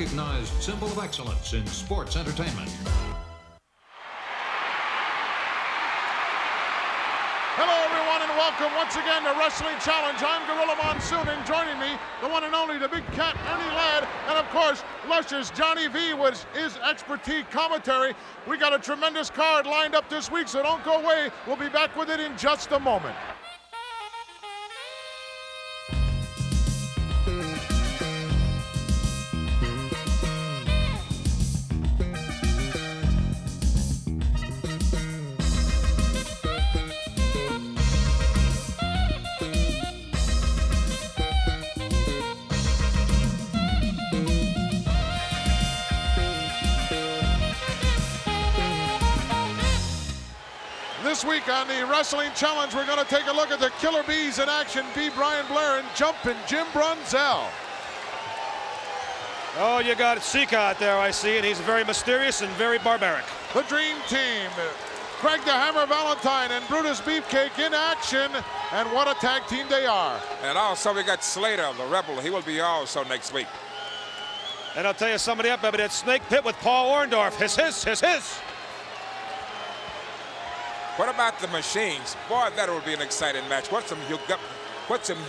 recognized symbol of excellence in sports entertainment. Hello, everyone, and welcome once again to Wrestling Challenge. I'm Gorilla Monsoon, and joining me, the one and only, the big cat, Ernie Ladd, and of course, Luscious Johnny V with his expertise commentary. We got a tremendous card lined up this week, so don't go away. We'll be back with it in just a moment. This week on the Wrestling Challenge, we're going to take a look at the Killer Bees in action. B. Brian Blair and Jumpin' Jim Brunzell. Oh, you got Sika out there, I see, and he's very mysterious and very barbaric. The Dream Team, Craig the Hammer Valentine and Brutus Beefcake in action, and what a tag team they are. And also we got Slater, the Rebel. He will be also next week. And I'll tell you somebody up, baby, that Snake Pit with Paul Orndorff. Hiss. What about the Machines? Boy, that would be an exciting match. What some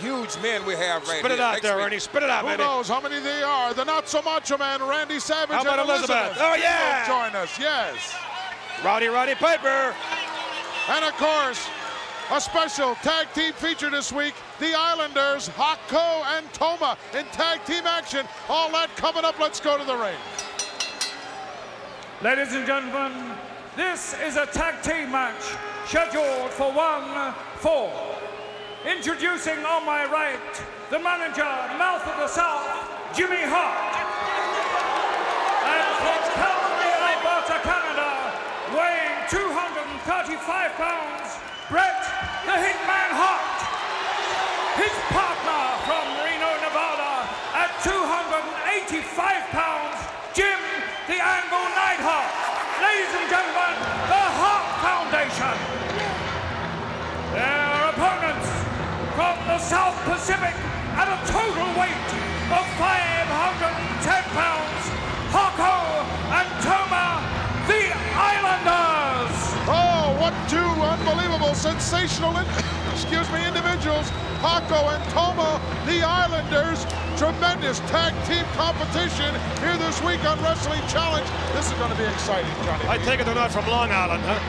huge men we have right here. Spit it out there, Ernie. Spit it out, baby. Who knows how many they are? The Not So Macho Man, Randy Savage. How about and Elizabeth? Oh, yeah! Join us, yes. Roddy Piper. And of course, a special tag team feature this week. The Islanders, Hako and Toma in tag team action. All that coming up. Let's go to the ring. Ladies and gentlemen, this is a tag team match scheduled for 1 fall. Introducing on my right, the manager, Mouth of the South, Jimmy Hart. And from Calgary, Alberta, Canada, weighing 235 pounds, Bret the Hitman Hart. His partner from Reno, Nevada, at 285 pounds, Jim the Angle Neidhart. Ladies and gentlemen, the Hart Foundation. Their opponents from the South Pacific at a total weight of 510 pounds, Hako and Toma, the Islanders. Oh, what two unbelievable, sensational, individuals. Hako and Toma, the Islanders. Tremendous tag team competition here this week on Wrestling Challenge. This is going to be exciting, Johnny. I take it they're not from Long Island, huh?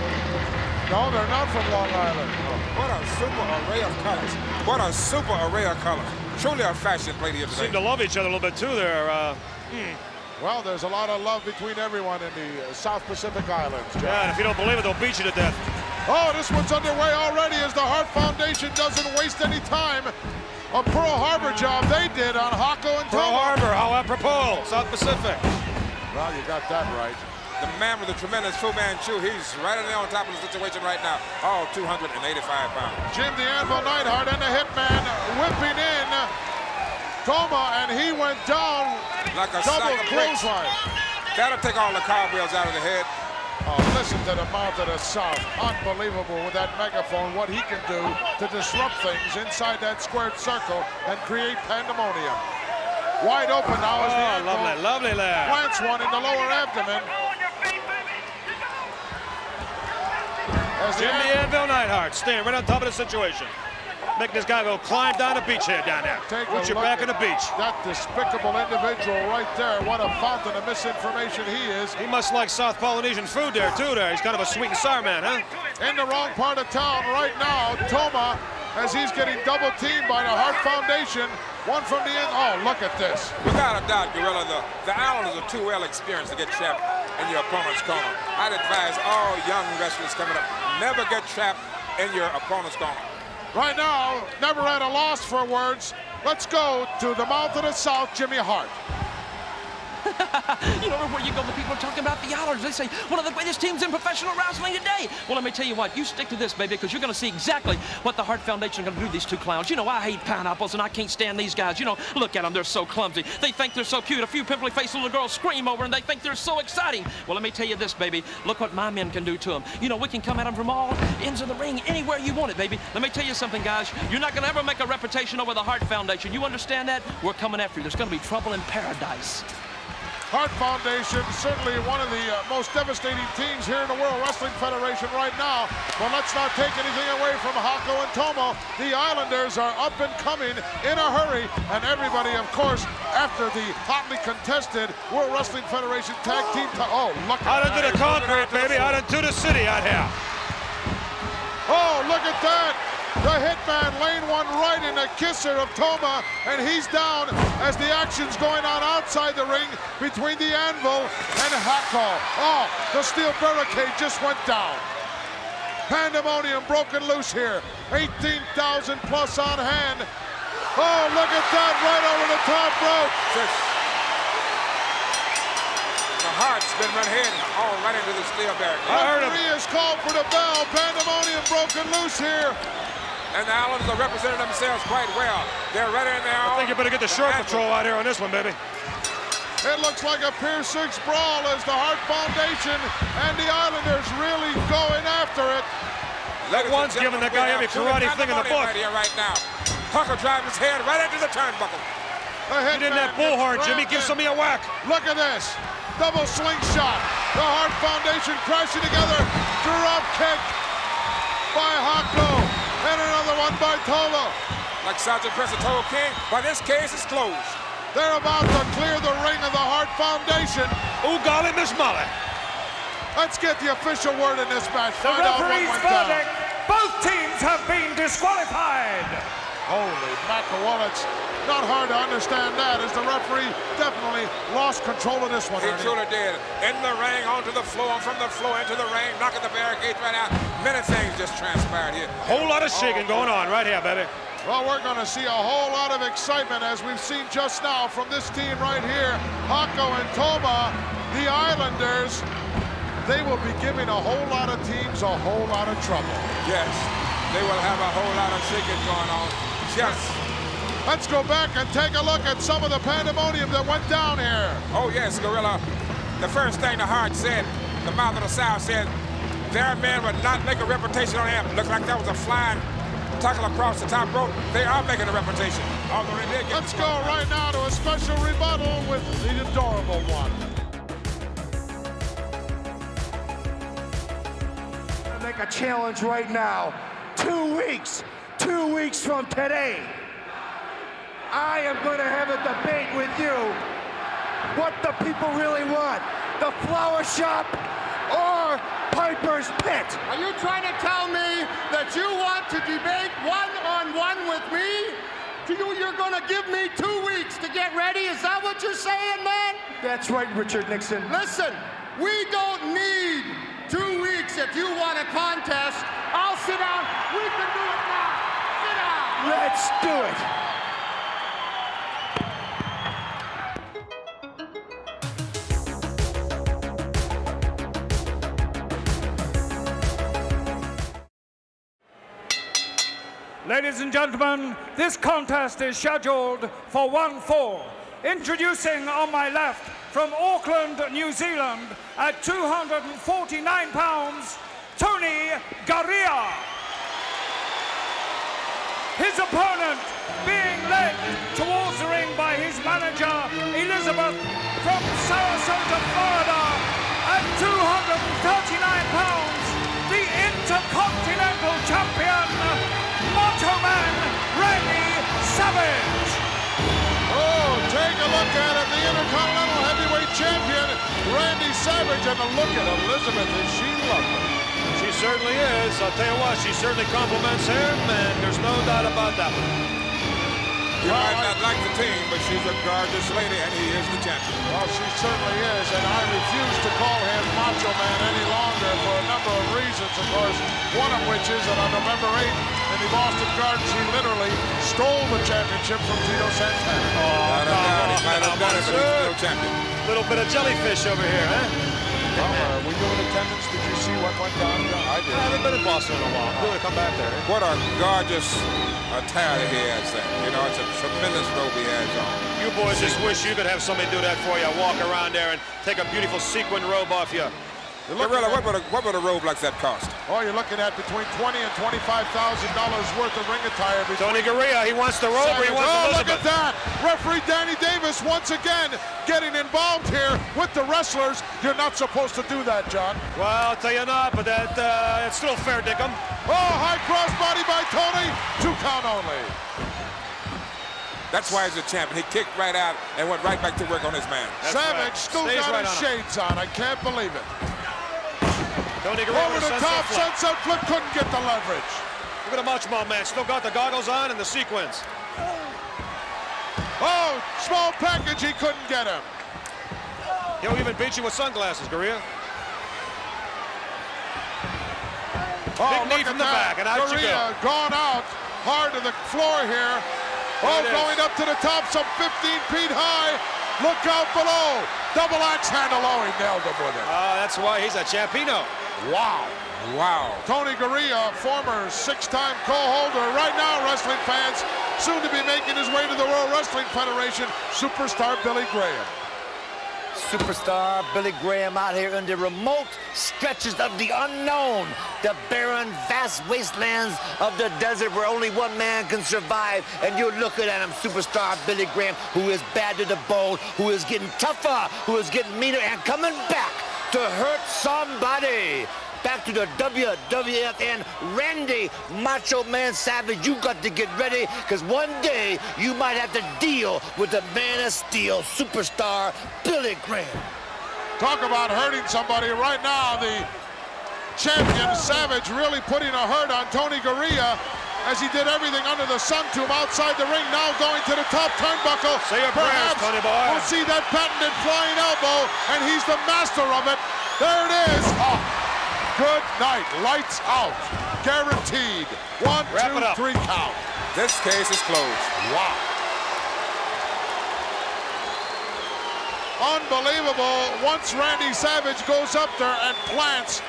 No, they're not from Long Island. What a super array of colors. What a super array of colors. Truly a fashion plate here today. Seem to love each other a little bit too there. Well, there's a lot of love between everyone in the South Pacific Islands, John. Yeah, and if you don't believe it, they'll beat you to death. Oh, this one's underway already as the Hart Foundation doesn't waste any time. A Pearl Harbor job they did on Hako and Toma. Pearl Harbor, how apropos, South Pacific. Well, you got that right. The man with the tremendous Fu Manchu, he's right on top of the situation right now. All 285 pounds. Jim the Anvil Neidhart and the Hitman whipping in Toma, and he went down like a double sack of bricks. clothesline. That'll take all the cobwebs out of the head. Oh, listen to the Mouth of the South. Unbelievable with that megaphone, what he can do to disrupt things inside that squared circle and create pandemonium. Wide open now is the ankle. Lovely lad. Plants one in the lower abdomen. As Jim the Anvil Neidhart staying right on top of the situation. Making this guy go climb down the beach head down there. Put your back on the beach. That despicable individual right there. What a fountain of misinformation he is. He must like South Polynesian food there, too, there. He's kind of a sweet and sour man, huh? In the wrong part of town right now, Toma, as he's getting double teamed by the Hart Foundation. One from the end. Oh, look at this. Without a doubt, Gorilla, the Islanders are too well experienced to get trapped in your opponent's corner. I'd advise all young wrestlers coming up, never get trapped in your opponent's corner. Right now, never at a loss for words. Let's go to the Mouth of the South, Jimmy Hart. You know, everywhere you go, the people are talking about the Islanders. They say, one of the greatest teams in professional wrestling today. Well, let me tell you what, you stick to this, baby, because you're going to see exactly what the Hart Foundation are going to do to these two clowns. You know, I hate pineapples, and I can't stand these guys. You know, look at them, they're so clumsy. They think they're so cute. A few pimply-faced little girls scream over, and they think they're so exciting. Well, let me tell you this, baby. Look what my men can do to them. You know, we can come at them from all ends of the ring, anywhere you want it, baby. Let me tell you something, guys. You're not going to ever make a reputation over the Hart Foundation. You understand that? We're coming after you. There's going to be trouble in paradise. Hart Foundation, certainly one of the most devastating teams here in the World Wrestling Federation right now. But let's not take anything away from Hako and Tomo. The Islanders are up and coming in a hurry. And everybody, of course, after the hotly contested World Wrestling Federation Tag Team. Oh, look at out that. into the concrete, baby. Out into the city out here. Oh, look at that. The Hitman laying one right in the kisser of Toma, and he's down as the action's going on outside the ring between the Anvil and Hako. Oh, the steel barricade just went down. Pandemonium broken loose here. 18,000 plus on hand. Oh, look at that, right over the top rope. The Hart's been run in, all right into the steel barricade. I heard him. Referee has called for the bell. Pandemonium broken loose here. And the Islanders are representing themselves quite well. They're ready now. I think you better get the short patrol out here on this one, baby. It looks like a Pier 6 brawl as the Hart Foundation and the Islanders really going after it. One's giving the guy every karate thing in the book. Right here, right now. Tucker driving his head right into the turnbuckle. Get in that bullhorn, Jimmy. Give somebody a whack. Look at this. Double slingshot. The Hart Foundation crashing together. Drop kick by Hako. And another one by Tolo. Like Sergeant Preston told King, by this case it's closed. They're about to clear the ring of the Hart Foundation. Oh, golly, Miss Molly. Let's get the official word in this match. The referee's verdict, both teams have been disqualified. Holy mackerel, it's not hard to understand that, as the referee definitely lost control of this one. He truly did. In the ring, onto the floor, from the floor into the ring, knocking the barricades right out. Many things just transpired here. Whole lot of shaking going on right here, baby. Well, we're going to see a whole lot of excitement, as we've seen just now from this team right here. Hako and Toma, the Islanders, they will be giving a whole lot of teams a whole lot of trouble. Yes, they will have a whole lot of shaking going on. Yes. Let's go back and take a look at some of the pandemonium that went down here. Oh, yes, Gorilla. The first thing the Hart said, the mouth of the South said, their men would not make a reputation on him. Looked like that was a flying tackle across the top rope. They are making a reputation. Although they did get Let's go right now to a special rebuttal with the adorable one. Make a challenge right now. 2 weeks from today, I am going to have a debate with you. What the people really want, the flower shop or Piper's Pit? Are you trying to tell me that you want to debate one-on-one with me? You're going to give me 2 weeks to get ready? Is that what you're saying, man? That's right, Richard Nixon. Listen, we don't need 2 weeks if you want a contest. I'll sit down. We can do it now. Sit down. Let's do it. Ladies and gentlemen, this contest is scheduled for 1-4. Introducing on my left from Auckland, New Zealand, at 249 pounds, Tony Garea. His opponent being led towards the ring by his manager, Elizabeth, from Sarasota, Florida, at 239 pounds, the Intercontinental Champion, Macho Man Randy Savage. Oh, take a look at it. The Intercontinental Heavyweight Champion, Randy Savage. And a look at Elizabeth. Is she lovely? She certainly is. I'll tell you what, she certainly compliments him, and there's no doubt about that. You might not like the team, but she's a gorgeous lady, and he is the champion. Well, she certainly is, and I refuse to call him Macho Man any longer for a number of reasons, of course, one of which is that on November 8th in the Boston Garden, she literally stole the championship from Tito Santana. Oh, He might have done it, but he's still champion. Little bit of jellyfish over here, huh? Were you in attendance? Did you see what went down? I did. I haven't been in Boston in a while. I'm going to come back there. What a gorgeous attire that he has there. You know, it's a tremendous robe he has on. You boys just wish you could have somebody do that for you. Walk around there and take a beautiful sequin robe off you. Gorilla, what would a robe like that cost? Oh, you're looking at between $20,000 and $25,000 worth of ring attire. Tony Gurria, he wants the robe or he wants Elizabeth. Elizabeth. Look at that. Referee Danny Davis once again getting involved here with the wrestlers. You're not supposed to do that, John. Well, I'll tell you not, but that it's still fair, Dickum. Oh, high cross body by Tony. 2 count only. That's why he's a champion. He kicked right out and went right back to work on his man. Savage still Stays got right his on shades on. I can't believe it. Tony Gurria Over the top, sunset flip, couldn't get the leverage. Look at the Macho Man, still got the goggles on and the sequins. Oh, small package, he couldn't get him. He'll even beat you with sunglasses, Gurria. Oh, Big knee from the back, and out you go. Gurria gone out hard to the floor here. Oh, going up to the top, some 15 feet high. Look out below. Double axe handle. Oh, he nailed him with it. That's why he's a champino. Wow. Wow. Tony Gurria, former 6-time co-holder, right now, wrestling fans, soon to be making his way to the World Wrestling Federation, superstar Billy Graham. Superstar Billy Graham out here in the remote stretches of the unknown, the barren, vast wastelands of the desert where only one man can survive. And you're looking at him, superstar Billy Graham, who is bad to the bone, who is getting tougher, who is getting meaner, and coming back to hurt somebody. Back to the WWF, and Randy Macho Man Savage, you got to get ready, because one day you might have to deal with the Man of Steel, superstar Billy Graham. Talk about hurting somebody right now. The champion Savage really putting a hurt on Tony Gurria as he did everything under the sun to him outside the ring. Now going to the top turnbuckle. Say your prayers, Tony boy. We'll see that patented flying elbow, and he's the master of it. There it is. Oh. Good night. Lights out. Guaranteed. 1, 2, 3 count. This case is closed. Wow. Unbelievable. Once Randy Savage goes up there and plants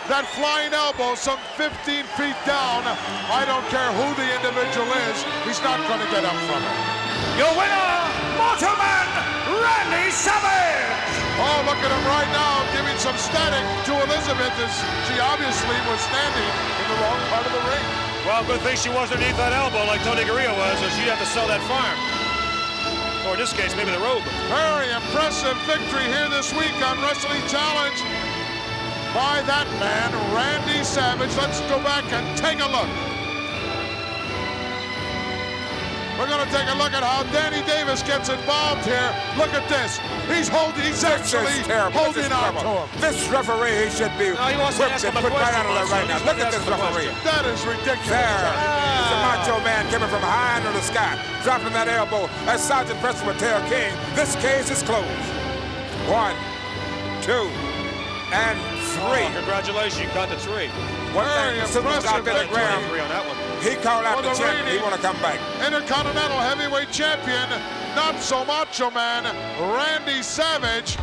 that flying elbow some 15 feet down, I don't care who the individual is, he's not going to get up from it. Your winner, Macho Man Randy Savage! Oh, look at him right now, giving some static to Elizabeth as she obviously was standing in the wrong part of the ring. Well, good thing she wasn't underneath that elbow like Tony Gurria was, or she'd have to sell that farm. Or in this case, maybe the robe. Very impressive victory here this week on Wrestling Challenge by that man, Randy Savage. Let's go back and take a look. We're going to take a look at how Danny Davis gets involved here. Look at this. He's actually holding on to him. This referee should be whipped and put right out of there right now. Look at this referee. That is ridiculous. There. It's a Macho Man coming from high under the sky, dropping that elbow. As Sergeant Preston would tell King, this case is closed. 1, 2, and 3. Oh, congratulations, you got the 3. Very impressive Billy Graham on that one. He called out the champion. He want to come back. Intercontinental Heavyweight Champion, not so Macho Man, Randy Savage.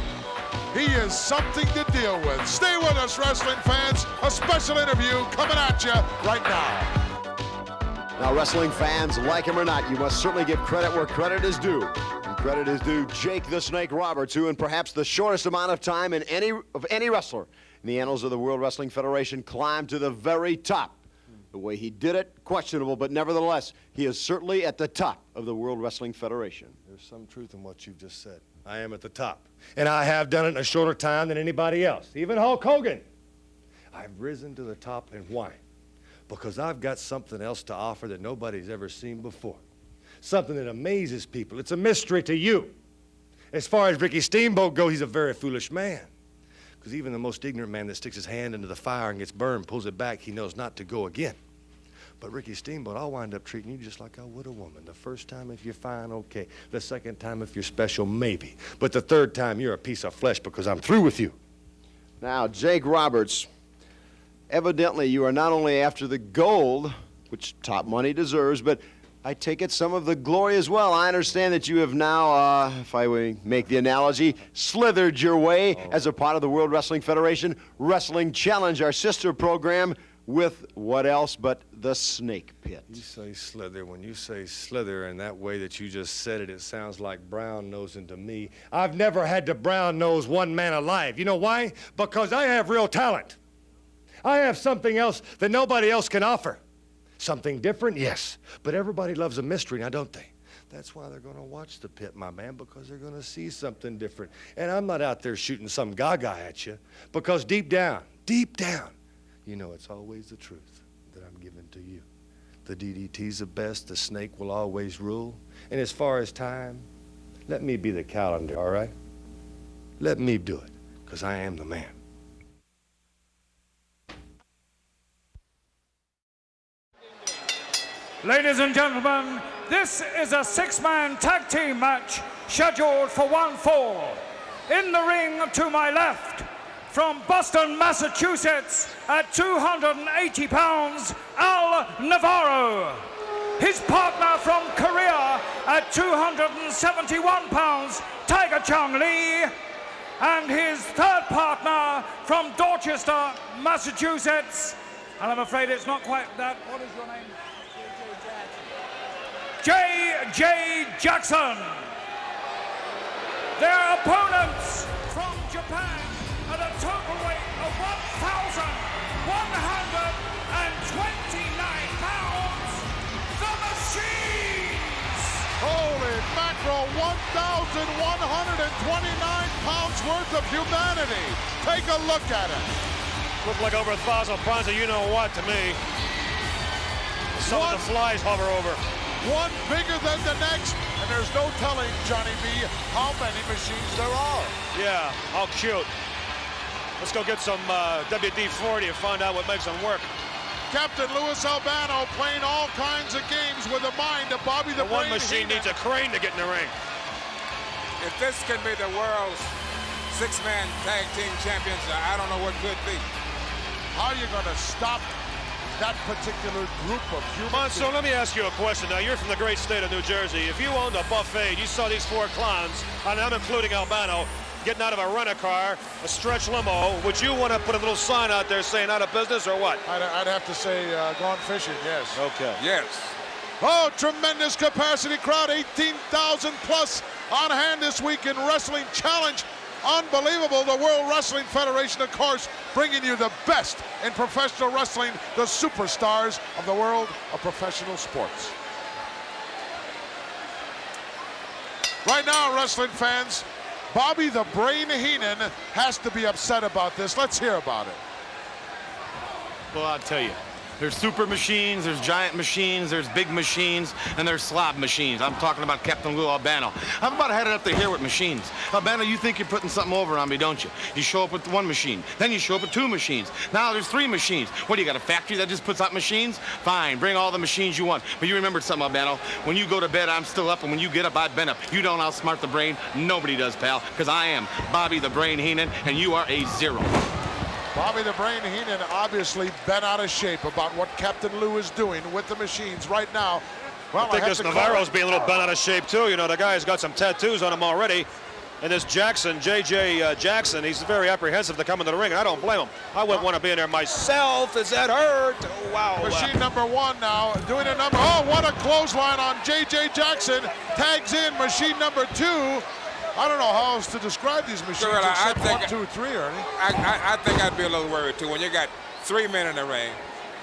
He is something to deal with. Stay with us, wrestling fans. A special interview coming at you right now. Now, wrestling fans, like him or not, you must certainly give credit where credit is due. And credit is due Jake the Snake Roberts, who in perhaps the shortest amount of time in any wrestler in the annals of the World Wrestling Federation climbed to the very top. The way he did it, questionable, but nevertheless, he is certainly at the top of the World Wrestling Federation. There's some truth in what you've just said. I am at the top. And I have done it in a shorter time than anybody else, even Hulk Hogan. I've risen to the top, and why? Because I've got something else to offer that nobody's ever seen before. Something that amazes people. It's a mystery to you. As far as Ricky Steamboat goes, he's a very foolish man. Because even the most ignorant man that sticks his hand into the fire and gets burned, pulls it back, he knows not to go again. But Ricky Steamboat, I'll wind up treating you just like I would a woman. The first time, if you're fine, okay. The second time, if you're special, maybe. But the third time, you're a piece of flesh because I'm through with you. Now, Jake Roberts, evidently you are not only after the gold, which top money deserves, but I take it some of the glory as well. I understand that you have now, if I may make the analogy, slithered your way as a part of the World Wrestling Federation Wrestling Challenge, our sister program, with what else but the snake pit. You say slither. When you say slither in that way that you just said it, it sounds like brown nosing to me. I've never had to brown nose one man alive. You know why? Because I have real talent. I have something else that nobody else can offer. Something different, yes. But everybody loves a mystery, now don't they? That's why they're going to watch the pit, my man, because they're going to see something different. And I'm not out there shooting some gaga at you, because deep down, you know it's always the truth that I'm giving to you. The DDT's the best, the snake will always rule. And as far as time, let me be the calendar, all right? Let me do it, because I am the man. Ladies and gentlemen, this is a six-man tag team match scheduled for 1 fall. In the ring to my left, from Boston, Massachusetts, at 280 pounds, Al Navarro. His partner from Korea at 271 pounds, Tiger Chung Lee. And his third partner from Dorchester, Massachusetts. And I'm afraid it's not quite that. What is your name? J.J. Jackson. Their opponents from Japan at a total weight of 1,129 pounds, the Machines! Holy mackerel, 1,129 pounds worth of humanity. Take a look at it. Look like over 1,000 pounds of you-know-what to me. Some of the flies hover over. One bigger than the next, and there's no telling, Johnny B, how many machines there are. Yeah, how cute. Let's go get some WD-40 and find out what makes them work. Captain Louis Albano playing all kinds of games with the mind of Bobby the Brain One machine Heenan. needs a crane to get in the ring. If this can be the world's six-man tag team champions, I don't know what could be. How are you going to stop that particular group of humans? Monso, let me ask you a question. Now, you're from the great state of New Jersey. If you owned a buffet and you saw these four clowns, and I'm including Albano, getting out of a rent-a-car, a stretch limo, would you want to put a little sign out there saying out of business or what? I'd have to say gone fishing, yes. Okay. Yes. Oh, tremendous capacity crowd, 18,000 plus on hand this week in Wrestling Challenge. Unbelievable. The World Wrestling Federation, of course, bringing you the best in professional wrestling, the superstars of the world of professional sports. Right now, wrestling fans, Bobby the Brain Heenan has to be upset about this. Let's hear about it. Well, I'll tell you. There's super machines, there's giant machines, there's big machines, and there's slob machines. I'm talking about Captain Lou Albano. I've about had it up to here with machines. Albano, you think you're putting something over on me, don't you? You show up with one machine, then you show up with two machines. Now there's three machines. What, do you got a factory that just puts out machines? Fine, bring all the machines you want. But you remember something, Albano. When you go to bed, I'm still up, and when you get up, I've been up. You don't outsmart the brain. Nobody does, pal, because I am Bobby the Brain Heenan, and you are a zero. Bobby the Brain Heenan obviously bent out of shape about what Captain Lou is doing with the machines right now. Well, I think this Navarro's being a little bent out of shape too. You know, the guy's got some tattoos on him already. And this Jackson, J.J. Jackson, he's very apprehensive to come into the ring, and I don't blame him. I wouldn't want to be in there myself. Does that hurt? Oh, wow. Machine number one now doing a number. Oh, what a clothesline on J.J. Jackson. Tags in machine number two. I don't know how else to describe these machines except 1, 2, 3, Ernie. I think I'd be a little worried too. When you got 3 men in the ring,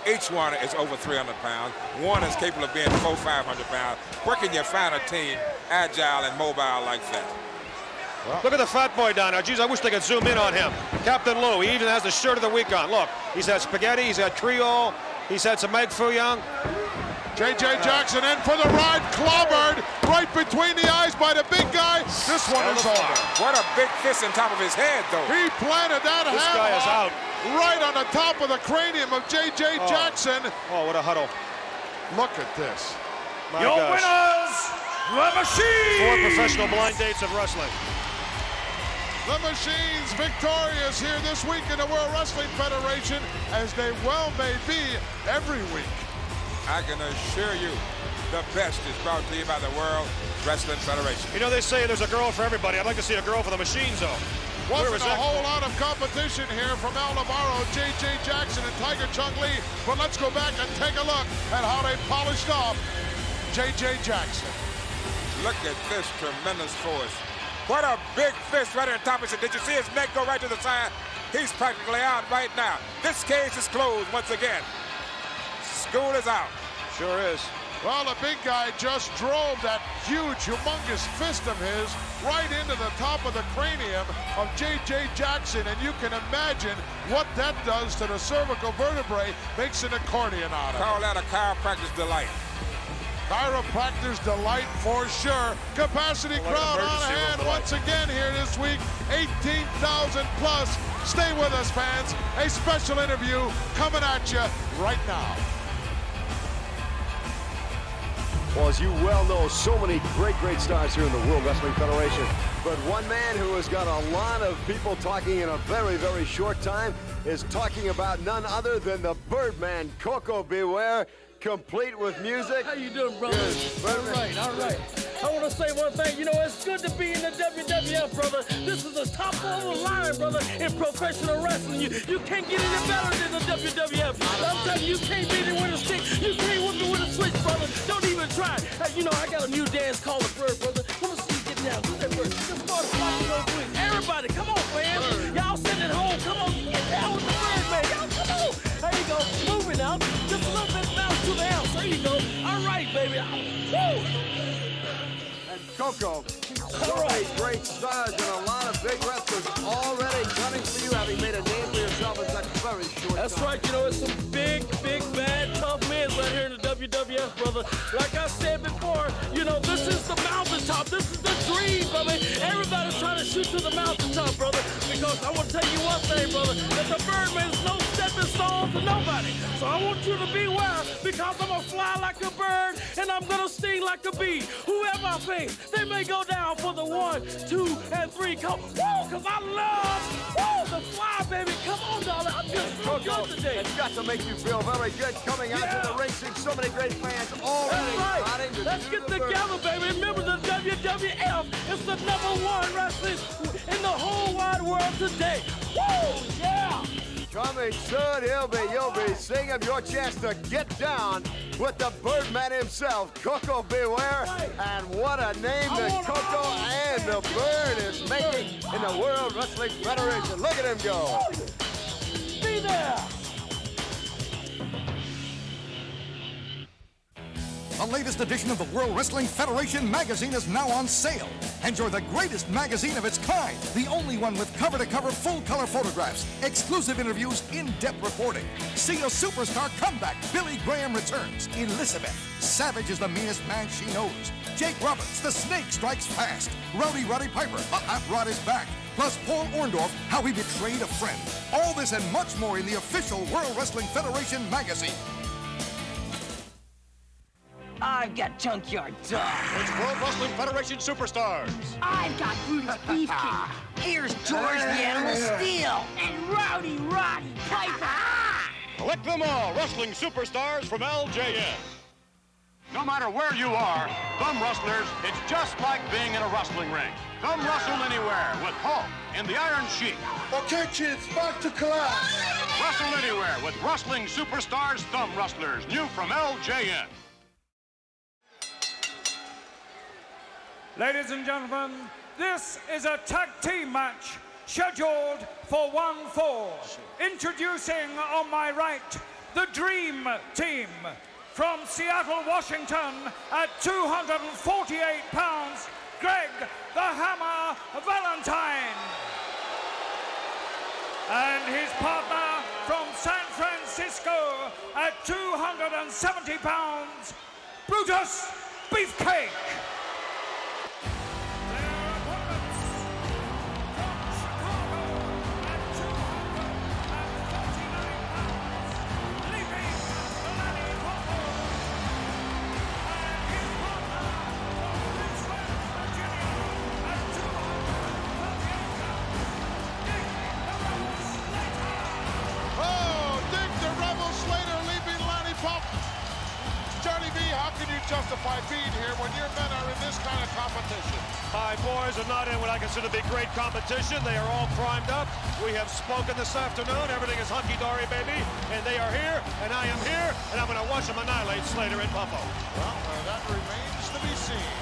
each one is over 300 pounds. One is capable of being 400, 500 pounds. Where can you find a team agile and mobile like that? Well, look at the fat boy down there. Geez, I wish they could zoom in on him. Captain Lou, he even has the shirt of the week on. Look, he's had spaghetti, he's had Creole, he's had some egg foo young. J.J. Jackson in for the ride, clobbered right between the eyes by the big guy. This one is over. What a big fist on top of his head, though. He planted that This guy is out. Right on the top of the cranium of J.J. Jackson. Oh, what a huddle. Look at this. My Your gosh. winners, the Machines! 4 professional blind dates of wrestling. The Machines victorious here this week in the World Wrestling Federation, as they well may be every week. I can assure you, the best is brought to you by the World Wrestling Federation. You know, they say there's a girl for everybody. I'd like to see a girl for the Machines, though. Wasn't a whole lot of competition here from El Navarro, J.J. Jackson, and Tiger Chung Lee. But let's go back and take a look at how they polished off J.J. Jackson. Look at this tremendous force. What a big fist right on top of it. Did you see his neck go right to the side? He's practically out right now. This cage is closed once again. School is out. Sure is. Well, the big guy just drove that huge, humongous fist of his right into the top of the cranium of J.J. Jackson, and you can imagine what that does to the cervical vertebrae, makes an accordion out of it. Call that a chiropractor's delight. Chiropractor's delight for sure. Capacity crowd on hand once again here this week. 18,000 plus. Stay with us, fans. A special interview coming at you right now. Well, as you well know, so many great stars here in the World Wrestling Federation. But one man who has got a lot of people talking in a very short time is talking about none other than the Birdman, Koko B. Ware, complete with music. How you doing, brother? Good. All right. I want to say one thing. You know, it's good to be in the WWF, brother. This is the top of the line, brother, in professional wrestling. You can't get any better than the WWF. I'm telling you, you can't beat it with a stick. You can't whip it with a switch, brother. Don't even try. Hey, you know, I got a new dance called the Bird, brother. Let me see you get down. Do that bird. Just start flocking those wings. Everybody, come on, fans. Y'all sitting at home, come on. Get down with the Bird, man. Y'all come on. There you go. Moving out. Just a little bit bounce to the house. There you go. All right, baby. Woo! And Koko, all right. Great stars and a lot of big wrestlers already gunning for you, having made a name for yourself in such very short time. That's right. You know, it's some big, bad, tough men right here in the WWF, brother. Like I said before, you know, this is the mountaintop. This is the dream, brother. Everybody's trying to shoot to the mountaintop, brother, because I want to tell you one thing, brother, that the Birdman is no stepping stone to nobody. So I want you to beware, because I'm going to fly like a bird and I'm going to sting like a bee. Whoever I face, they may go down for the 1, 2, and 3. Come, woo, because I love, the fly, baby. Come on, darling. I'm just so good today. It's got to make you feel very good coming out to the ring, seeing so many great fans already. That's right. Let's get together, baby. Remember, the WWF is the #1 wrestling in the whole wide world today. Woo, yeah. Coming soon, you'll be singing your chance to get down with the Birdman himself, Koko B. Ware. And what a name that Koko and the Bird is making in the World Wrestling Federation. Look at him go. Be there. The latest edition of the World Wrestling Federation magazine is now on sale. Enjoy the greatest magazine of its kind, the only one with cover-to-cover full-color photographs, exclusive interviews, in-depth reporting. See a superstar comeback. Billy Graham returns. Elizabeth, Savage is the meanest man she knows. Jake Roberts, the Snake strikes fast. Roddy Piper, the Hot Rod is back. Plus Paul Orndorff, how he betrayed a friend. All this and much more in the official World Wrestling Federation magazine. I've got Junkyard Dog. It's World Wrestling Federation Superstars. I've got Brutus Beefcake. Here's George the Animal Steel. And Roddy Piper. Collect them all, Wrestling Superstars from LJN. No matter where you are, Thumb Wrestlers, it's just like being in a wrestling ring. Thumb wrestle anywhere with Hulk and the Iron Sheik. Okay, kids, back to class. Wrestle anywhere with Wrestling Superstars Thumb Wrestlers, new from LJN. Ladies and gentlemen, this is a tag team match scheduled for 1 fall. Introducing on my right, the Dream Team. From Seattle, Washington, at 248 pounds, Greg the Hammer Valentine. And his partner from San Francisco, at 270 pounds, Brutus Beefcake. justified being here when your men are in this kind of competition? My boys are not in what I consider to be great competition. They are all primed up. We have spoken this afternoon. Everything is hunky-dory, baby. And they are here, and I am here, and I'm going to watch them annihilate Slater and Buffalo. Well, that remains to be seen.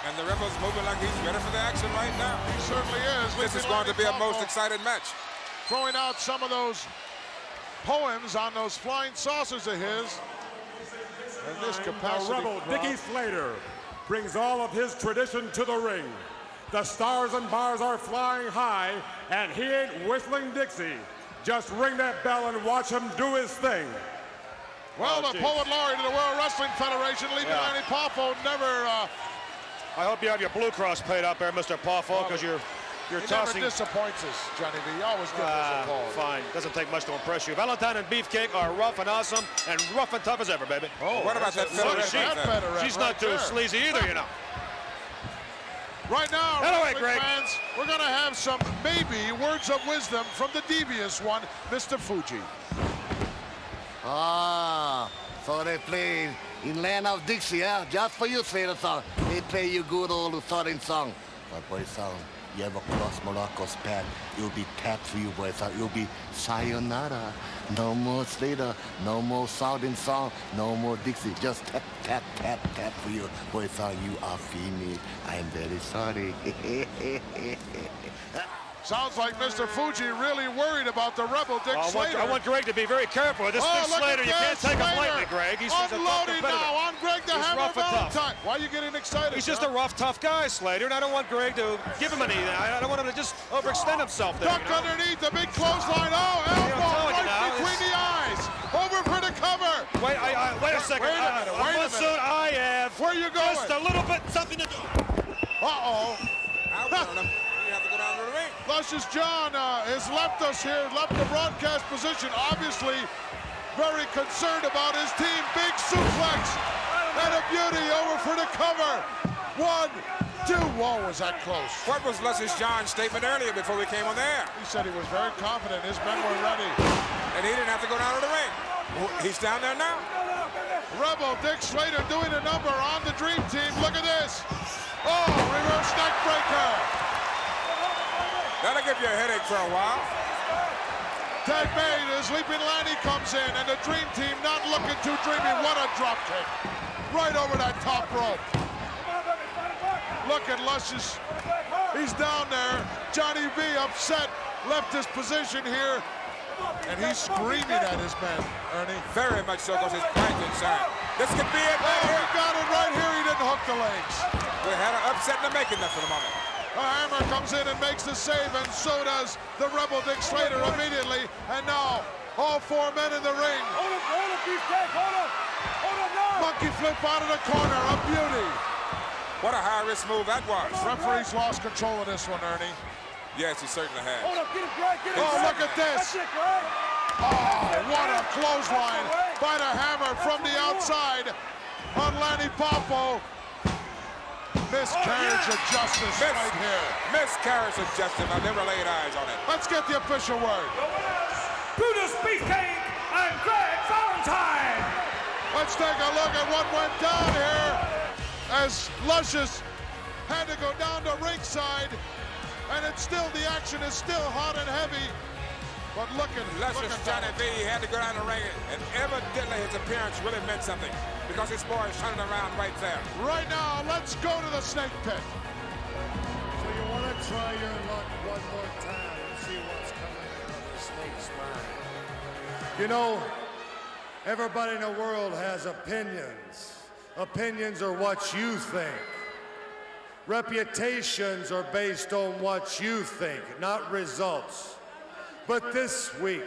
And the Rebel's moving like he's ready for the action right now. He certainly is. This is going to be a most exciting match. Throwing out some of those poems on those flying saucers of his. In this capacity, the Rebel, Dickie Slater, brings all of his tradition to the ring. The stars and bars are flying high, and he ain't whistling Dixie. Just ring that bell and watch him do his thing. Well, the poet laureate of the World Wrestling Federation, Leaping Lanny Poffo, never... I hope you have your Blue Cross paid up there, Mr. Poffo, because you're tossing... never disappoints us, Johnny V. You always give us a call. Fine. Doesn't take much to impress you. Valentine and Beefcake are rough and awesome and rough and tough as ever, baby. Oh, what about that Federer? She's not too sleazy either, you know. Right now, Anyway, Greg, fans, we're going to have some maybe words of wisdom from the devious one, Mr. Fuji. Ah, so they play in Land of Dixie, huh? Just for you, Slater song. They play you good old Southern song. But boy song, you ever cross Morocco's path, it'll be tapped for you, boy song. It'll be sayonara. No more Slater, no more Southern song, no more Dixie. Just tap, tap, tap, tap for you. Boy song, you are finished. I'm very sorry. Sounds like Mr. Fuji really worried about the Rebel Dick Slater. I want Greg to be very careful with this Dick Slater. You can't take him lightly, Greg. He's a tough unloading competitor. now on Greg the He's Hammer rough and tough. Valentine. Why are you getting excited? He's just a rough, tough guy, Slater, and I don't want Greg to give him anything. I don't want him to just overextend himself there. Duck underneath the big clothesline. Oh, elbow right between the eyes. Over for the cover. Wait a second. Wait a minute. Wait a minute. Soon I have Where you going? just a little bit something to do. Uh-oh. Out on him. You have to go down to the ring. Luscious John has left us here, left the broadcast position, obviously very concerned about his team. Big suplex and a beauty over for the cover. 1, 2. Whoa, was that close? What was Luscious John's statement earlier before we came on the air? He said he was very confident his men were ready. And he didn't have to go down to the ring. He's down there now. Rebel Dick Slater doing a number on the Dream Team. Look at this. Oh, reverse neck breaker. That'll give you a headache for a while. Tag made as Leaping Lanny comes in, and the Dream Team not looking too dreamy. What a drop kick. Right over that top rope. Look at Luscious. He's down there. Johnny V upset, left his position here, and he's screaming at his men, Ernie. Very much so, because his pride concerned. This could be it right here. He got it right here. He didn't hook the legs. We had an upset in the making there for the moment. The Hammer comes in and makes the save, and so does the Rebel Dick Slater immediately. And now, all 4 men in the ring. Hold him, Beefcake, hold him now. Monkey flip out of the corner, a beauty. What a high-risk move that was. Referee's lost control of this one, Ernie. Yes, he certainly has. Hold up, get him, Greg, get him. Oh, look at this. That's it, Greg. Oh, what a clothesline by the Hammer from the outside on Lanny Poffo. Miscarriage of justice right here. Miscarriage of justice. I've never laid eyes on it. Let's get the official word. Brutus Beefcake and Greg Valentine. Let's take a look at what went down here as Luscious had to go down to ringside, and it's still, the action is still hot and heavy. But look at Luscious Johnny V, he had to go down the ring, and evidently his appearance really meant something because his boy is turning around right there. Right now, let's go to the snake pit. So you want to try your luck one more time and see what's coming out of the snake's mind. You know, everybody in the world has opinions. Opinions are what you think. Reputations are based on what you think, not results. But this week,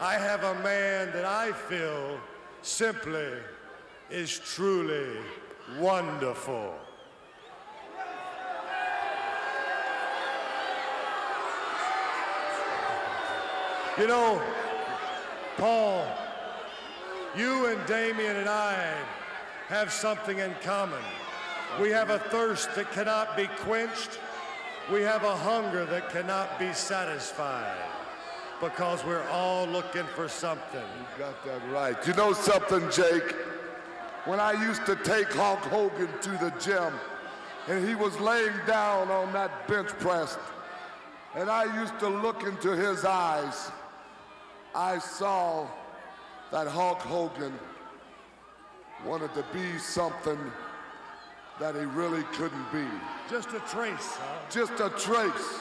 I have a man that I feel simply is truly wonderful. You know, Paul, you and Damien and I have something in common. We have a thirst that cannot be quenched. We have a hunger that cannot be satisfied. because we're all looking for something. You got that right. You know something, Jake? When I used to take Hulk Hogan to the gym, and he was laying down on that bench press, and I used to look into his eyes, I saw that Hulk Hogan wanted to be something that he really couldn't be. Just a trace, huh? Just a trace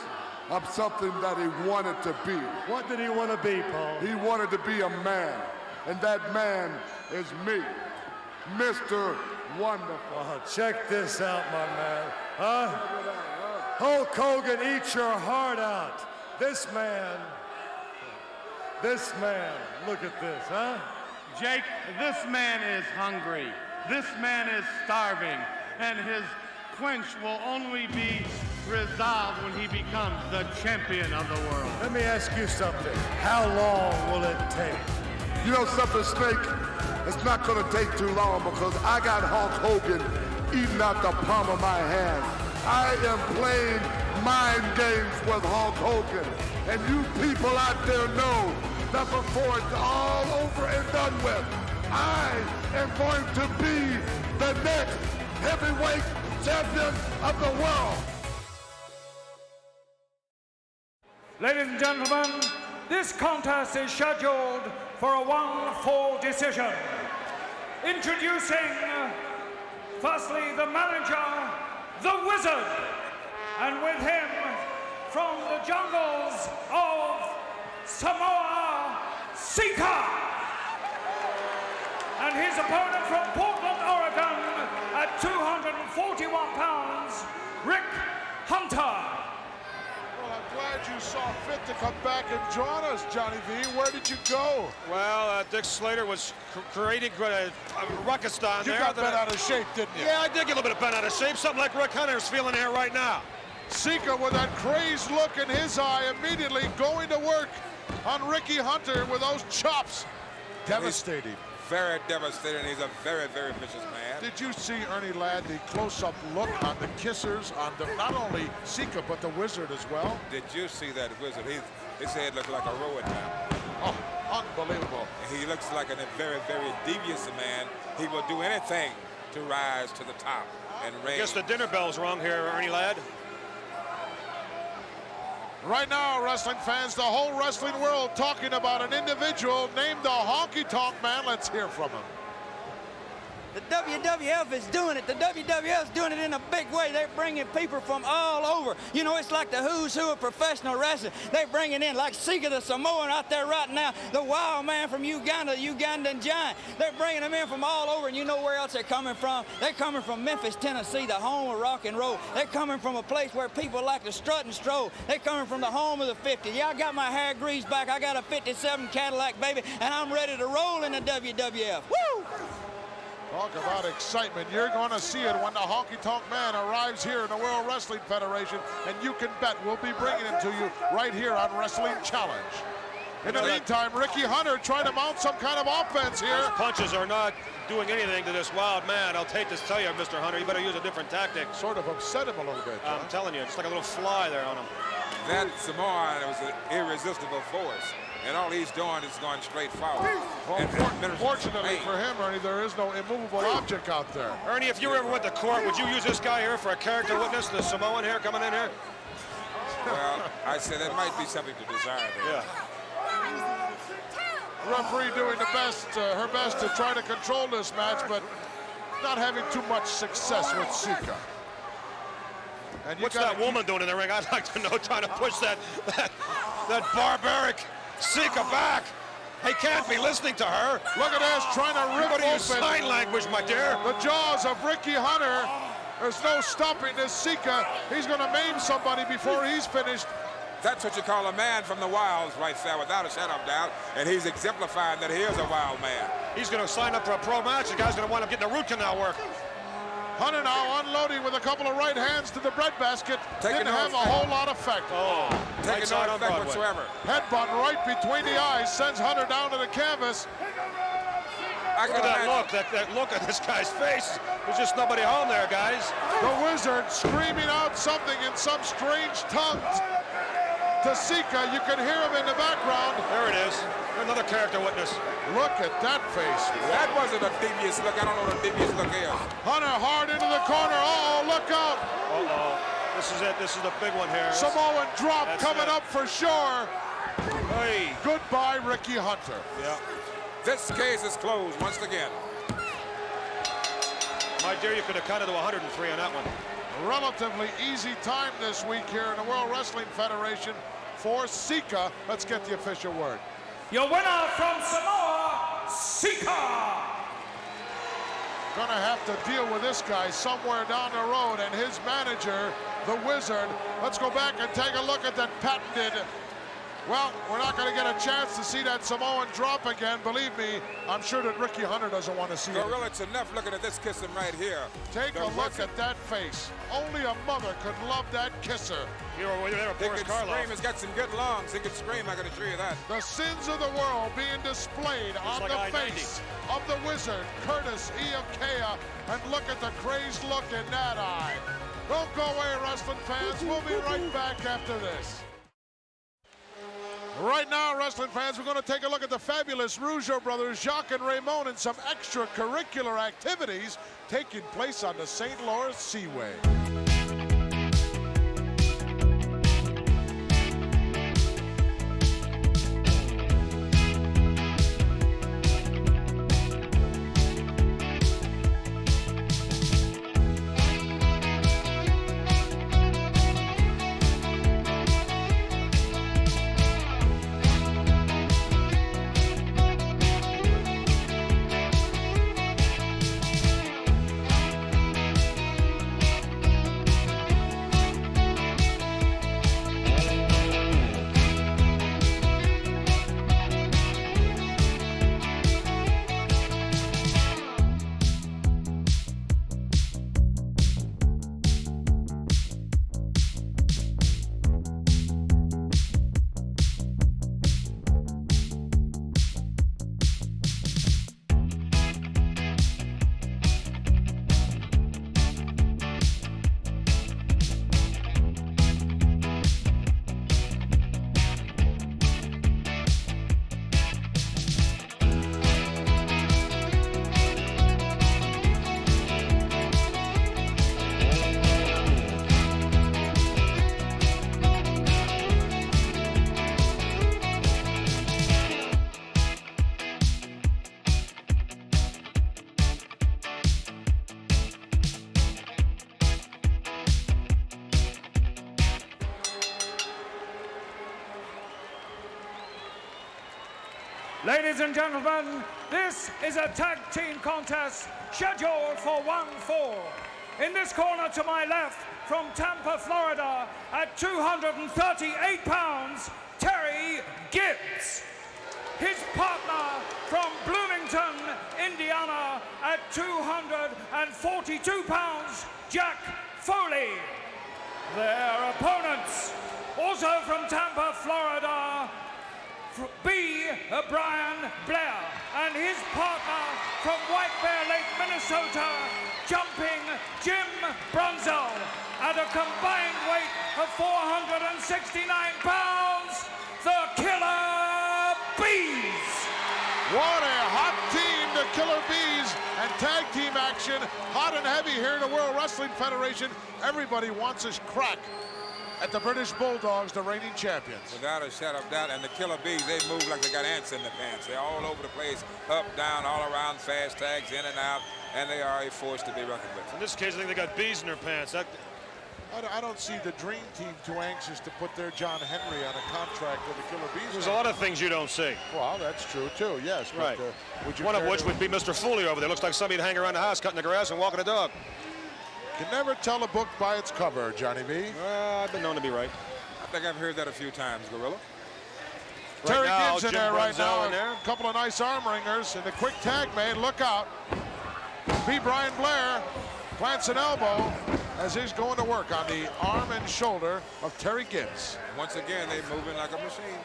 of something that he wanted to be. What did he want to be, Paul? He wanted to be a man, and that man is me, Mr. Wonderful. Oh, check this out, my man. Huh? Hulk Hogan, eat your heart out. This man, look at this, huh? Jake, this man is hungry. This man is starving. And his quench will only be resolved when he becomes the champion of the world. Let me ask you something. How long will it take? You know something, Snake? It's not gonna take too long because I got Hulk Hogan eating out the palm of my hand. I am playing mind games with Hulk Hogan. And you people out there know that before it's all over and done with, I am going to be the next heavyweight champion of the world. Ladies and gentlemen, this contest is scheduled for a 1-4 decision. Introducing, firstly, the manager, the Wizard, and with him, from the jungles of Samoa, Sika, and his opponent from Portland, Oregon, at 241 pounds, Rick Hunter. Well, I'm glad you saw fit to come back and join us, Johnny V. Where did you go? Well, Dick Slater was creating a ruckus down there. You got bent out of shape, didn't you? Yeah, I did get a little bit of bent out of shape. Something like Rick Hunter's feeling here right now. Sika, with that crazed look in his eye, immediately going to work on Ricky Hunter with those chops. Devastating. Very devastating. He's a very, very vicious man. Did you see, Ernie Ladd, the close-up look on the kissers, on not only Sika, but the Wizard as well? Did you see that Wizard? His head looked like a rowan now. Oh, unbelievable. He looks like a very, very devious man. He will do anything to rise to the top and reign. I guess the dinner bell's rung here, Ernie Ladd. Right now, wrestling fans, the whole wrestling world talking about an individual named the Honky Tonk Man. Let's hear from him. The WWF is doing it. The WWF is doing it in a big way. They're bringing people from all over. You know, it's like the who's who of professional wrestling. They're bringing in, like Sika the Samoan out there right now, the Wild Man from Uganda, the Ugandan Giant. They're bringing them in from all over, and you know where else they're coming from? They're coming from Memphis, Tennessee, the home of rock and roll. They're coming from a place where people like to strut and stroll. They're coming from the home of the 50s. Yeah, I got my hair greased back. I got a 57 Cadillac, baby, and I'm ready to roll in the WWF. Woo! Talk about excitement. You're going to see it when the Honky Tonk Man arrives here in the World Wrestling Federation, and you can bet we'll be bringing him to you right here on Wrestling Challenge. In the meantime, Ricky Hunter trying to mount some kind of offense here. Those punches are not doing anything to this wild man. I'll hate to tell you, Mr. Hunter, you better use a different tactic. Sort of upset him a little bit. I'm telling you, it's like a little fly there on him. That Samoan was an irresistible force. And all he's doing is going straight forward. Well, fortunately for him, Ernie, there is no immovable object out there. Ernie, if you ever went to court, would you use this guy here for a character witness, the Samoan here coming in here? Well, I said there might be something to desire there. Yeah. Referee doing the best, her best to try to control this match, but not having too much success with Sika. And what's that woman doing in the ring? I'd like to know, trying to push that barbaric Sika back. He can't be listening to her. Look at this, trying to rip open. Use sign language, my dear. The jaws of Ricky Hunter. There's no stopping this Sika. He's going to maim somebody before he's finished. That's what you call a man from the wilds right there, without a shadow of doubt. And he's exemplifying that he is a wild man. He's going to sign up for a pro match. The guy's going to wind up getting a root canal work. Hunter now unloading with a couple of right hands to the breadbasket. Didn't have a whole lot of effect. Oh, taking no effect whatsoever. Headbutt right between the eyes sends Hunter down to the canvas. Look at that look, that look on this guy's face. There's just nobody home there, guys. The Wizard screaming out something in some strange tongue. to Sika. You can hear him in the background. There it is. Another character witness. Look at that face. That wasn't a devious look. I don't know what a devious look is. Hunter hard into the corner. Uh-oh, look out. Uh-oh. This is it. This is the big one here. Samoan drop coming it. up for sure. Hey. Goodbye, Ricky Hunter. Yeah. This case is closed once again. My dear, you could have counted to 103 on that one. Relatively easy time this week here in the World Wrestling Federation for Sika. Let's get the official word. Your winner from Samoa, Sika. Gonna have to deal with this guy somewhere down the road and his manager, the Wizard. Let's go back and take a look at that patented. Well, we're not going to get a chance to see that Samoan drop again. Believe me, I'm sure that Ricky Hunter doesn't want to see it. Gorilla, it's enough looking at this kissing right here. Take a look at that face. Only a mother could love that kisser. You were there, he can scream. He's got some good lungs. He can scream, I can assure you that. The sins of the world being displayed on like the I-90. face of the Wizard, Curtis Iakea. And look at the crazed look in that eye. Don't go away, wrestling fans. We'll be right back after this. Right now, wrestling fans, we're going to take a look at the fabulous Rougeau brothers, Jacques and Raymond, and some extracurricular activities taking place on the St. Lawrence Seaway. Ladies and gentlemen, this is a tag team contest scheduled for 1-4. In this corner to my left, from Tampa, Florida, at 238 pounds, Terry Gibbs. His partner from Bloomington, Indiana, at 242 pounds, Jack Foley. Their opponents, also from Tampa, Florida, B. Brian Blair, and his partner from White Bear Lake, Minnesota, Jumping Jim Brunzel, at a combined weight of 469 pounds, the Killer Bees. What a hot team, the Killer Bees, and tag team action, hot and heavy here in the World Wrestling Federation. Everybody wants us crack at the British Bulldogs, the reigning champions. Without a shadow of doubt, and the Killer Bees, they move like they got ants in their pants. They're all over the place, up, down, all around, fast tags, in and out, and they are a force to be reckoned with. In this case, I think they got bees in their pants. I don't see the Dream Team too anxious to put their John Henry on a contract with the Killer Bees. There's a lot of things you don't see. Well, that's true, too, yes. Right. But, would you one of which would be Mr. Foley over there. Looks like somebody hanging around the house, cutting the grass and walking a dog. Can never tell a book by its cover, Johnny V. I've been known to be right. I think I've heard that a few times, Gorilla. Terry now, Gibbs in Jim there right Brunzel now. in there. A couple of nice arm ringers and a quick tag made. Look out. B. Brian Blair plants an elbow as he's going to work on the arm and shoulder of Terry Gibbs. Once again, they're moving like a machine.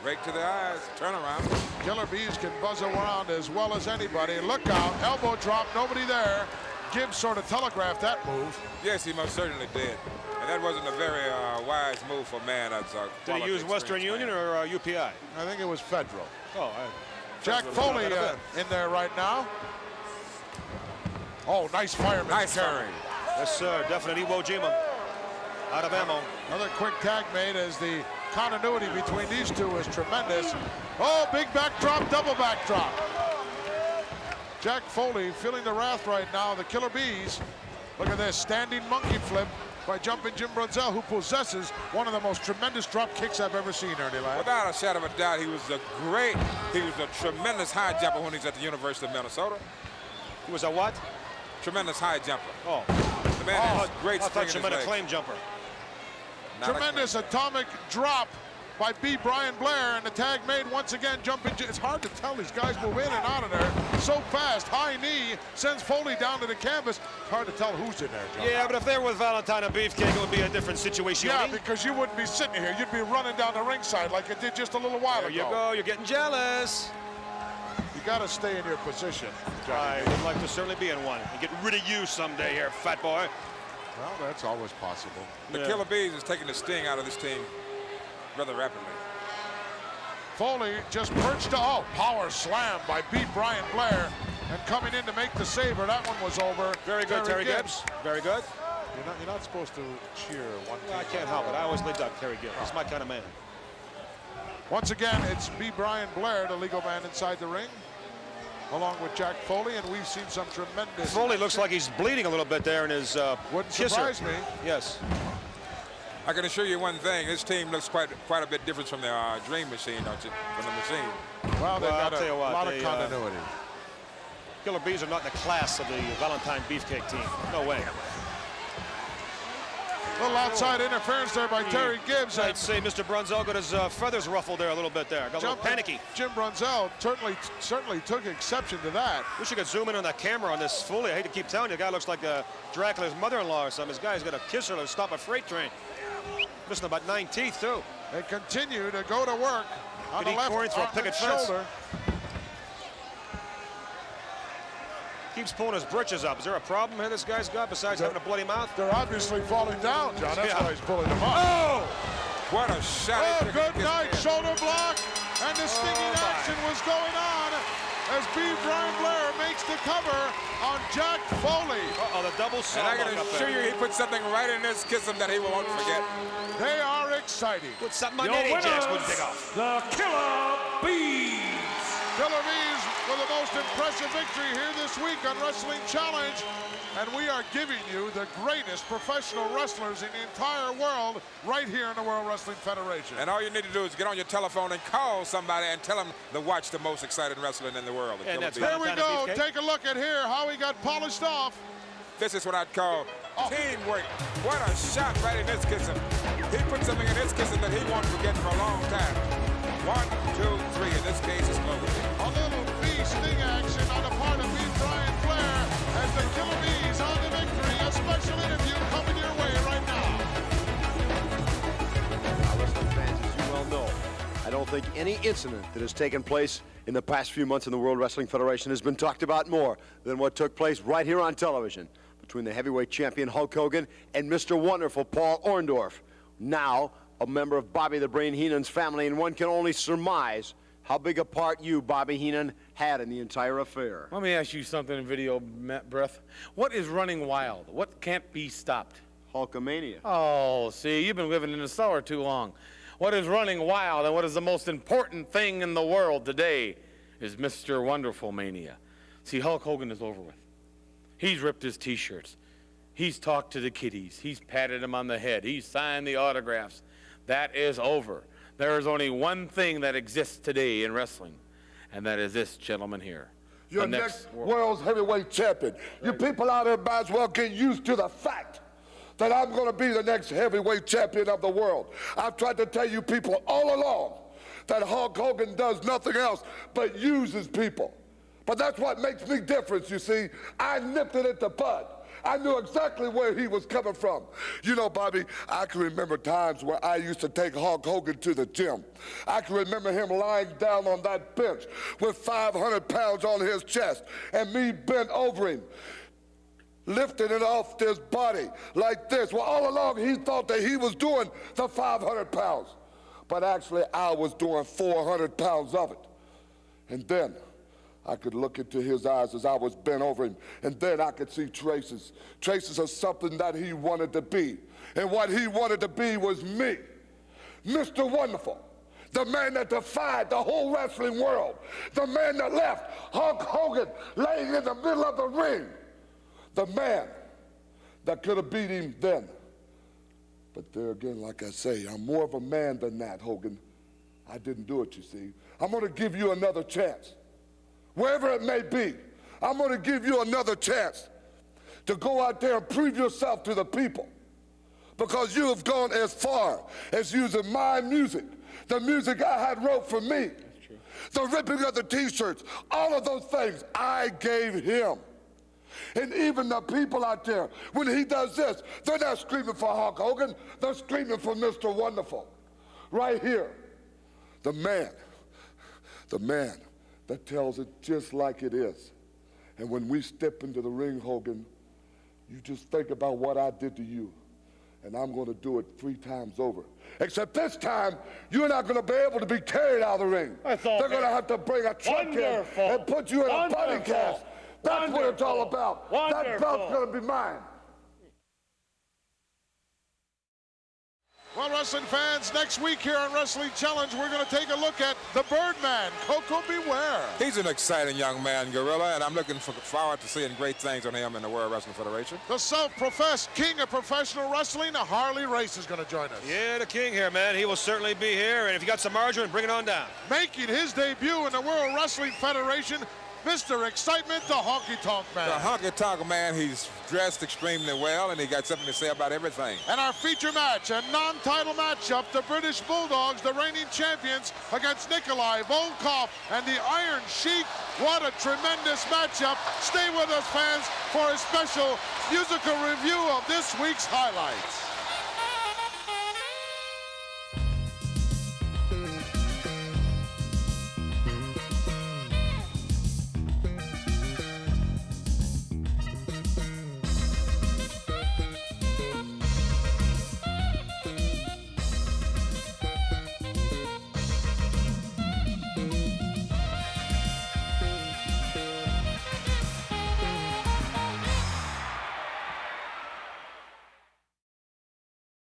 Rake to the eyes, turn around. Killer Bees can buzz around as well as anybody. Look out, elbow drop, nobody there. Gibbs sort of telegraphed that move. Yes, he most certainly did. And that wasn't a very wise move for a man that's Did he use Western Union or UPI? I think it was Federal. Oh, Jack Foley in there right now. Oh, nice fireman. Nice carry. Yes, sir. Definite Iwo Jima. Out of ammo. Another quick tag made as the continuity between these two is tremendous. Oh, big backdrop, double backdrop. Jack Foley feeling the wrath right now. The Killer Bees. Look at this standing monkey flip by jumping Jim Brunzell, who possesses one of the most tremendous drop kicks I've ever seen, Ernie Ladd. Without a shadow of a doubt, he was a tremendous high jumper when he's at the University of Minnesota. He was a what? Tremendous high jumper. Oh. The man has great I spring thought in you his meant a legs. claim jumper. Tremendous atomic drop by B. Brian Blair, and the tag made once again jumping. It's hard to tell. These guys move in and out of there so fast. High knee sends Foley down to the canvas. It's hard to tell who's in there, John. Yeah, but if they were with Valentine and Beefcake, it would be a different situation. Yeah, because you wouldn't be sitting here. You'd be running down the ringside like it did just a little while ago. There you go. You're getting jealous. You got to stay in your position, Johnny. I would like to certainly be in one and get rid of you someday here, fat boy. Well, that's always possible. The Killer Bees is taking the sting out of this team rather rapidly. Foley just perched to, power slam by B. Brian Blair, and coming in to make the saver. That one was over. Very good, Terry Gibbs. Very good. You're not supposed to cheer one team. Well, I can't help it. I always lived up Terry Gibbs. He's my kind of man. Once again, it's B. Brian Blair, the legal man inside the ring, along with Jack Foley, and we've seen some tremendous... Foley looks like he's bleeding a little bit there in his Wouldn't kisser. surprise me. Yes. I can assure you one thing, this team looks quite a bit different from the Dream Machine, don't you? From the Machine. Well, they've got I'll tell you a what, lot of continuity. Killer Bees are not in the class of the Valentine Beefcake team. No way. Little outside interference there by Terry Gibbs. I'd say Mr. Brunzell got his feathers ruffled there a little bit there. Got a little panicky. Jim Brunzell certainly took exception to that. Wish you could zoom in on that camera on this Foley. I hate to keep telling you, the guy looks like Dracula's mother-in-law or something. This guy's got a kisser to stop a freight train. Missing about 9 teeth, too. They continue to go to work on the left corn through a picket fence. shoulder. Keeps pulling his britches up. Is there a problem here this guy's got besides having a bloody mouth? They're obviously falling down, John. That's why he's pulling them up. Oh! What a shot. Oh, good night, shoulder block. And the stinging action was going on as B. Brian Blair makes the cover on Jack Foley. Uh-oh, the double And I can assure you he put something right in this kiss him that he won't forget. They are exciting. Put something on Eddie Jacks wouldn't take off. The Killer Bees. Killer Bees with the most impressive victory here this week on Wrestling Challenge. And we are giving you the greatest professional wrestlers in the entire world right here in the World Wrestling Federation. And all you need to do is get on your telephone and call somebody and tell them to watch the most exciting wrestling in the world. And that's here we go. Take a look at here how he got polished off. This is what I'd call teamwork. What a shot right in his kissing. He put something in his kissing that he won't forget for a long time. 1, 2, 3. In this case, it's global. A little bee sting action on the part of B. Brian Blair as the Killer Bees on the victory. A special interview coming your way right now. Now, wrestling fans, as you well know, I don't think any incident that has taken place in the past few months in the World Wrestling Federation has been talked about more than what took place right here on television between the heavyweight champion Hulk Hogan and Mr. Wonderful Paul Orndorff. Now, a member of Bobby the Brain Heenan's family, and one can only surmise how big a part you, Bobby Heenan, had in the entire affair. Let me ask you something in video breath. What is running wild? What can't be stopped? Hulkamania. Oh, see, you've been living in the cellar too long. What is running wild and what is the most important thing in the world today is Mr. Wonderful Mania. See, Hulk Hogan is over with. He's ripped his T-shirts. He's talked to the kiddies. He's patted them on the head. He's signed the autographs. That is over. There is only one thing that exists today in wrestling, and that is this gentleman here. Your next world's heavyweight champion. You people out there might as well get used to the fact that I'm going to be the next heavyweight champion of the world. I've tried to tell you people all along that Hulk Hogan does nothing else but uses people. But that's what makes me different, you see. I nipped it at the bud. I knew exactly where he was coming from. You know, Bobby, I can remember times where I used to take Hulk Hogan to the gym. I can remember him lying down on that bench with 500 pounds on his chest and me bent over him, lifting it off this body like this. Well, all along he thought that he was doing the 500 pounds, but actually I was doing 400 pounds of it. And then I could look into his eyes as I was bent over him, and then I could see traces of something that he wanted to be. And what he wanted to be was me, Mr. Wonderful, the man that defied the whole wrestling world, the man that left Hulk Hogan laying in the middle of the ring, the man that could have beat him then. But there again, like I say, I'm more of a man than that, Hogan. I didn't do it, you see. I'm going to give you another chance. Wherever it may be, I'm going to give you another chance to go out there and prove yourself to the people, because you have gone as far as using my music, the music I had wrote for me, the ripping of the T-shirts, all of those things I gave him. And even the people out there, when he does this, they're not screaming for Hulk Hogan, they're screaming for Mr. Wonderful. Right here, the man that tells it just like it is. And when we step into the ring, Hogan, you just think about what I did to you, and I'm going to do it 3 times over. Except this time, you're not going to be able to be carried out of the ring. They're going to have to bring a truck in and put you in a body cast. That's what it's all about. That belt's going to be mine. Well, wrestling fans, next week here on Wrestling Challenge, we're going to take a look at the Birdman, Koko Beware. He's an exciting young man, Gorilla, and I'm looking forward to seeing great things on him in the World Wrestling Federation. The self-professed king of professional wrestling, Harley Race, is going to join us. Yeah, the king here, man. He will certainly be here, and if you got some margarine, bring it on down. Making his debut in the World Wrestling Federation, Mr. Excitement, the Honky Tonk Man. The Honky Tonk Man, he's dressed extremely well, and he got something to say about everything. And our feature match, a non-title matchup, the British Bulldogs, the reigning champions, against Nikolai Volkov and the Iron Sheik. What a tremendous matchup. Stay with us, fans, for a special musical review of this week's highlights.